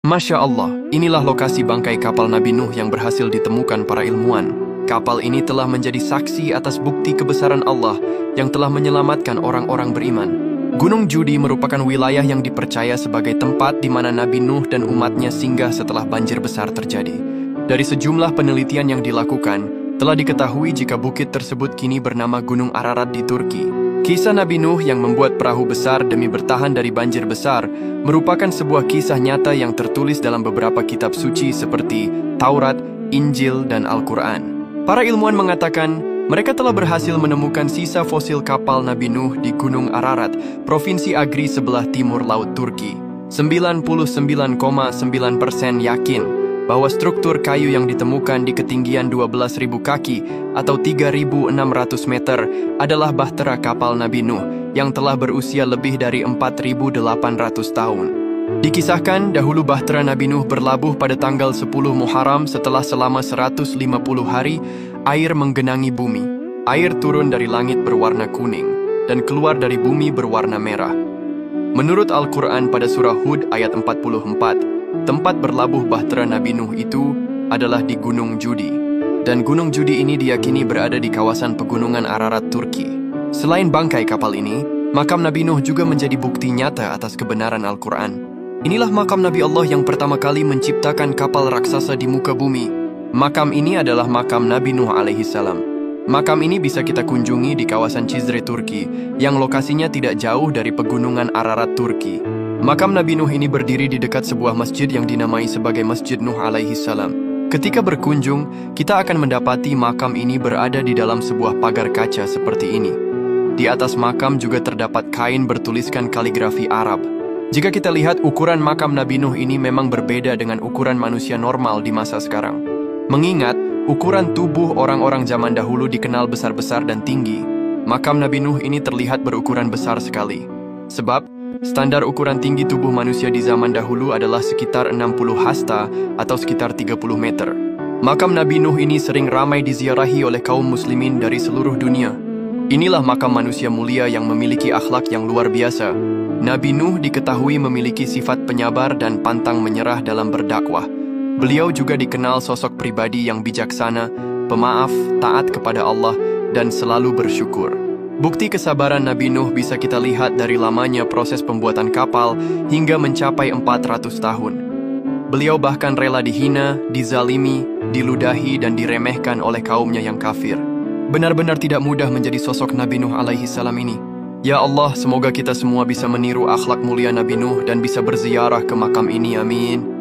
Masya Allah, inilah lokasi bangkai kapal Nabi Nuh yang berhasil ditemukan para ilmuwan. Kapal ini telah menjadi saksi atas bukti kebesaran Allah yang telah menyelamatkan orang-orang beriman. Gunung Judi merupakan wilayah yang dipercaya sebagai tempat di mana Nabi Nuh dan umatnya singgah setelah banjir besar terjadi. Dari sejumlah penelitian yang dilakukan, telah diketahui jika bukit tersebut kini bernama Gunung Ararat di Turki. Kisah Nabi Nuh yang membuat perahu besar demi bertahan dari banjir besar merupakan sebuah kisah nyata yang tertulis dalam beberapa kitab suci seperti Taurat, Injil, dan Al-Quran. Para ilmuwan mengatakan mereka telah berhasil menemukan sisa fosil kapal Nabi Nuh di Gunung Ararat, Provinsi Agri sebelah timur Laut Turki. 99,9% yakin bahwa struktur kayu yang ditemukan di ketinggian 12.000 kaki atau 3.600 meter adalah bahtera kapal Nabi Nuh yang telah berusia lebih dari 4.800 tahun. Dikisahkan dahulu bahtera Nabi Nuh berlabuh pada tanggal 10 Muharram setelah selama 150 hari air menggenangi bumi. Air turun dari langit berwarna kuning dan keluar dari bumi berwarna merah. Menurut Al-Quran pada surah Hud ayat 44, tempat berlabuh bahtera Nabi Nuh itu adalah di Gunung Judi. Dan Gunung Judi ini diyakini berada di kawasan pegunungan Ararat, Turki. Selain bangkai kapal ini, makam Nabi Nuh juga menjadi bukti nyata atas kebenaran Al-Quran. Inilah makam Nabi Allah yang pertama kali menciptakan kapal raksasa di muka bumi. Makam ini adalah makam Nabi Nuh alaihissalam. Makam ini bisa kita kunjungi di kawasan Cizre, Turki, yang lokasinya tidak jauh dari pegunungan Ararat, Turki. Makam Nabi Nuh ini berdiri di dekat sebuah masjid yang dinamai sebagai Masjid Nuh alaihissalam. Ketika berkunjung, kita akan mendapati makam ini berada di dalam sebuah pagar kaca seperti ini. Di atas makam juga terdapat kain bertuliskan kaligrafi Arab. Jika kita lihat ukuran makam Nabi Nuh ini memang berbeda dengan ukuran manusia normal di masa sekarang. Mengingat, ukuran tubuh orang-orang zaman dahulu dikenal besar-besar dan tinggi, makam Nabi Nuh ini terlihat berukuran besar sekali. Sebab, standar ukuran tinggi tubuh manusia di zaman dahulu adalah sekitar 60 hasta atau sekitar 30 meter. Makam Nabi Nuh ini sering ramai diziarahi oleh kaum muslimin dari seluruh dunia. Inilah makam manusia mulia yang memiliki akhlak yang luar biasa. Nabi Nuh diketahui memiliki sifat penyabar dan pantang menyerah dalam berdakwah. Beliau juga dikenal sosok pribadi yang bijaksana, pemaaf, taat kepada Allah, dan selalu bersyukur. Bukti kesabaran Nabi Nuh bisa kita lihat dari lamanya proses pembuatan kapal hingga mencapai 400 tahun. Beliau bahkan rela dihina, dizalimi, diludahi, dan diremehkan oleh kaumnya yang kafir. Benar-benar tidak mudah menjadi sosok Nabi Nuh alaihissalam ini. Ya Allah, semoga kita semua bisa meniru akhlak mulia Nabi Nuh dan bisa berziarah ke makam ini, amin.